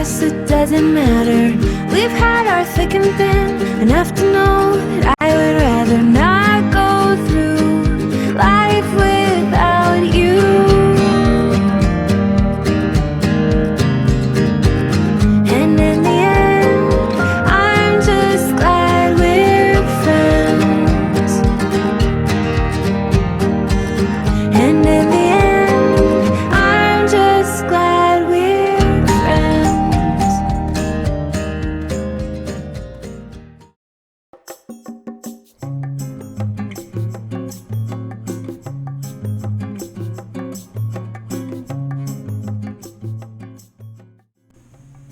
us, it doesn't matter. We've had our thick and thin, enough to know that I would rather not go through life without you. And in the end, I'm just glad we're friends. And in the end, I'm just glad we're friends.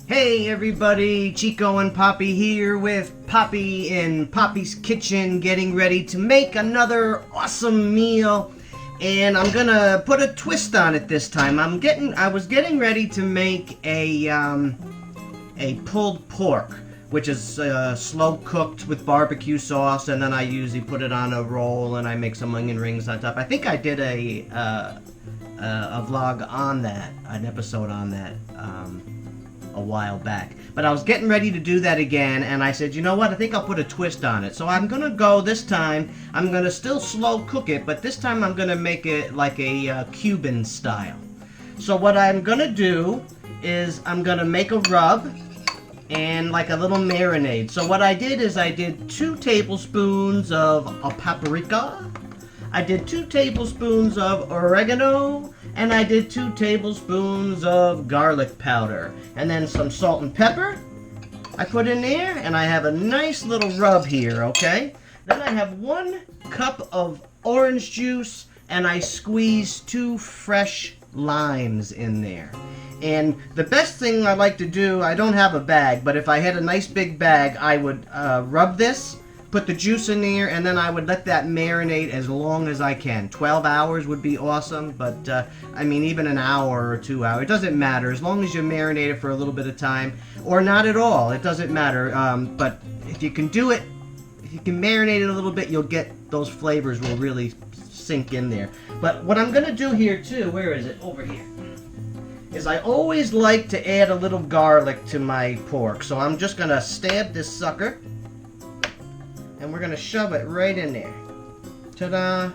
Hey everybody, Chico and Poppy here with Poppy in Poppy's kitchen, getting ready to make another awesome meal. And I'm gonna put a twist on it this time. I was getting ready to make a pulled pork, which is slow cooked with barbecue sauce, and then I usually put it on a roll and I make some onion rings on top. I think I did a vlog on that, an episode on that a while back. But I was getting ready to do that again, and I said, you know what, I think I'll put a twist on it. So I'm gonna go this time, I'm gonna still slow cook it, but this time I'm gonna make it like a Cuban style. So what I'm gonna do is I'm gonna make a rub and like a little marinade. So what I did is I did 2 tablespoons of a paprika, I did 2 tablespoons of oregano, and I did 2 tablespoons of garlic powder, and then some salt and pepper I put in there, and I have a nice little rub here, okay? Then I have 1 cup of orange juice, and I squeeze 2 fresh limes in there. And the best thing I like to do, I don't have a bag, but if I had a nice big bag, I would rub this, put the juice in there, and then I would let that marinate as long as I can. 12 hours would be awesome, but I mean even an hour or 2 hours, it doesn't matter as long as you marinate it for a little bit of time, or not at all, it doesn't matter. But if you can do it, if you can marinate it a little bit, you'll get those flavors will really sink in there. But what I'm gonna do here too, where is it? Over here. Is I always like to add a little garlic to my pork, so I'm just gonna stab this sucker. And we're gonna shove it right in there. Ta-da!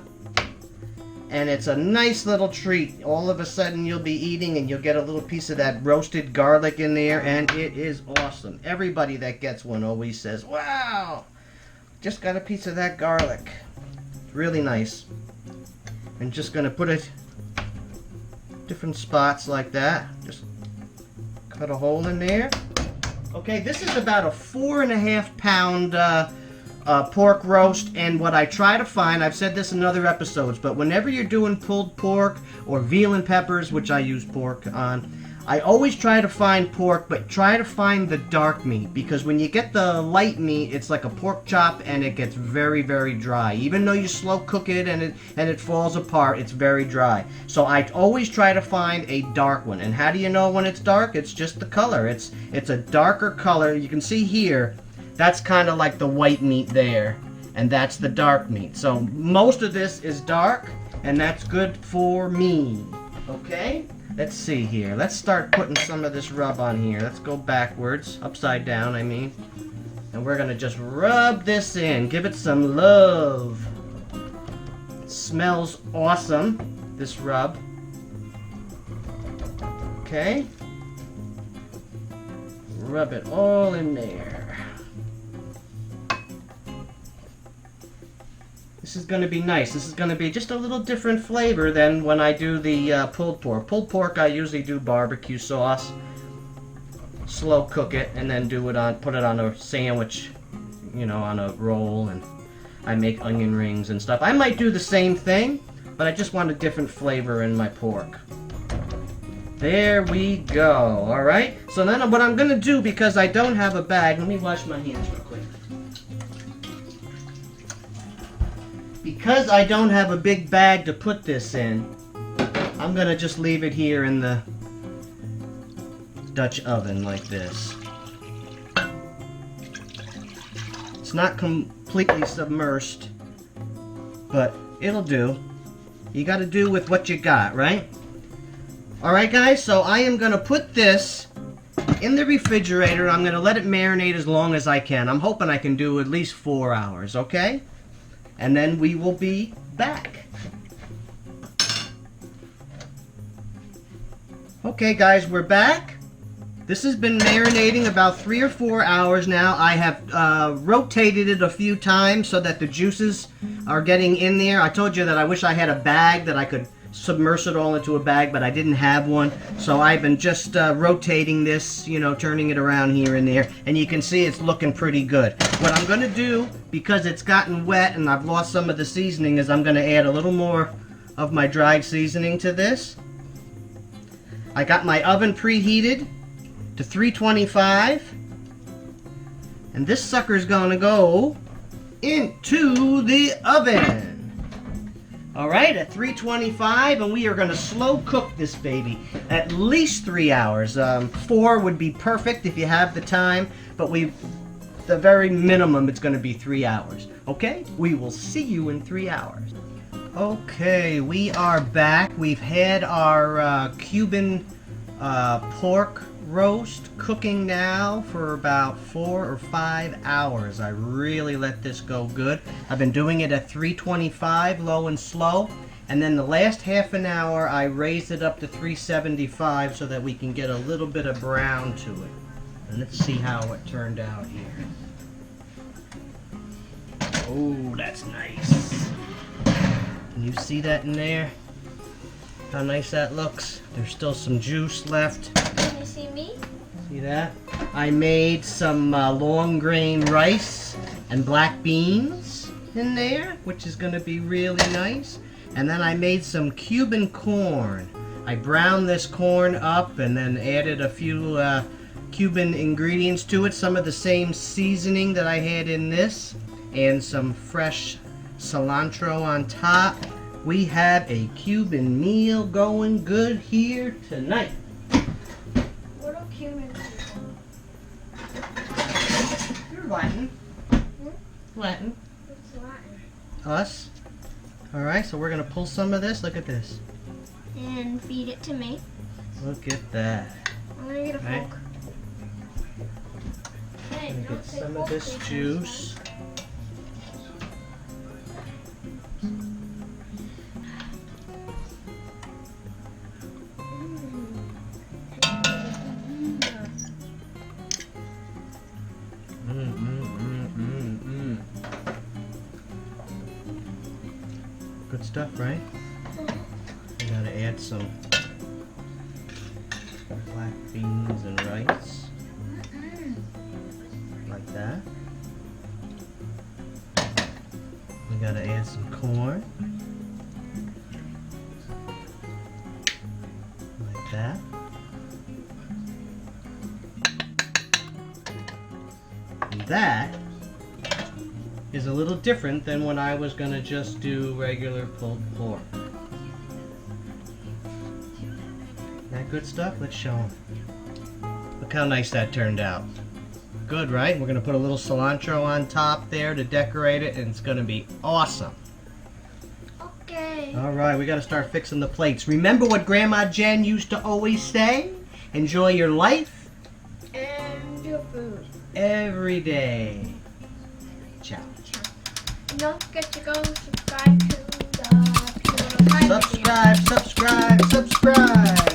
And it's a nice little treat. All of a sudden you'll be eating and you'll get a little piece of that roasted garlic in there, and it is awesome. Everybody that gets one always says, wow! Just got a piece of that garlic. It's really nice. I'm just gonna put it different spots like that. Just cut a hole in there. Okay, this is about a 4.5 pound pork roast, and what I try to find, I've said this in other episodes, but whenever you're doing pulled pork or veal and peppers, which I use pork on, I always try to find pork, but try to find the dark meat, because when you get the light meat, it's like a pork chop and it gets very, very dry. Even though you slow cook it and it falls apart, it's very dry. So I always try to find a dark one. And how do you know when it's dark? It's just the color. It's a darker color. You can see here, that's kind of like the white meat there, and that's the dark meat. So most of this is dark, and that's good for me. Okay? Let's see here. Let's start putting some of this rub on here. Let's go backwards, upside down, I mean. And we're gonna just rub this in. Give it some love. It smells awesome, this rub. Okay? Rub it all in there. This is going to be nice. This is going to be just a little different flavor than when I do the pulled pork. Pulled pork I usually do barbecue sauce, slow cook it, and then put it on a sandwich, you know, on a roll, and I make onion rings and stuff. I might do the same thing, but I just want a different flavor in my pork. There we go. Alright, so then what I'm going to do, because I don't have a bag, let me wash my hands real quick. Because I don't have a big bag to put this in, I'm going to just leave it here in the Dutch oven like this. It's not completely submersed, but it'll do. You got to do with what you got, right? Alright guys, so I am going to put this in the refrigerator. I'm going to let it marinate as long as I can. I'm hoping I can do at least 4 hours, okay? And then we will be back. Okay, guys, we're back. This has been marinating about 3 or 4 hours now. I have rotated it a few times so that the juices are getting in there. I told you that I wish I had a bag that I could submerge it all into a bag, but I didn't have one. So I've been just rotating this, you know, turning it around here and there. And you can see it's looking pretty good. What I'm going to do, because it's gotten wet and I've lost some of the seasoning, is I'm going to add a little more of my dried seasoning to this. I got my oven preheated to 325, and this sucker's gonna go into the oven. Alright, at 325, and we are gonna slow cook this baby at least 3 hours. 4 would be perfect if you have the time, but the very minimum, it's gonna be 3 hours. Okay, we will see you in 3 hours. Okay, we are back. We've had our Cuban pork roast cooking now for about 4 or 5 hours. I really let this go good. I've been doing it at 325, low and slow, and then the last half an hour I raised it up to 375 so that we can get a little bit of brown to it. And let's see how it turned out here. Oh, that's nice. Can you see that in there? How nice that looks. There's still some juice left. Can you see me? See that? I made some long grain rice and black beans in there, which is going to be really nice. And then I made some Cuban corn. I browned this corn up and then added a few Cuban ingredients to it. Some of the same seasoning that I had in this, and some fresh cilantro on top. We have a Cuban meal going good here tonight. What are Cubans? You're Latin. Latin. What's Latin? Us. Alright, so we're going to pull some of this. Look at this. And feed it to me. Look at that. I'm gonna get a Right. fork. I'm Hey, going to don't get say some of fork, this please. juice. Good stuff, right? I gotta add some black beans and rice. Like that. We gotta add some corn. Like that. And that is a little different than when I was gonna just do regular pulled pork. That good stuff? Let's show them. Look how nice that turned out. Good, right? We're gonna put a little cilantro on top there to decorate it, and it's gonna be awesome. Okay. All right, we gotta start fixing the plates. Remember what Grandma Jen used to always say? Enjoy your life And your food. every day. Ciao. Don't forget to go subscribe to the Subscribe, subscribe, subscribe.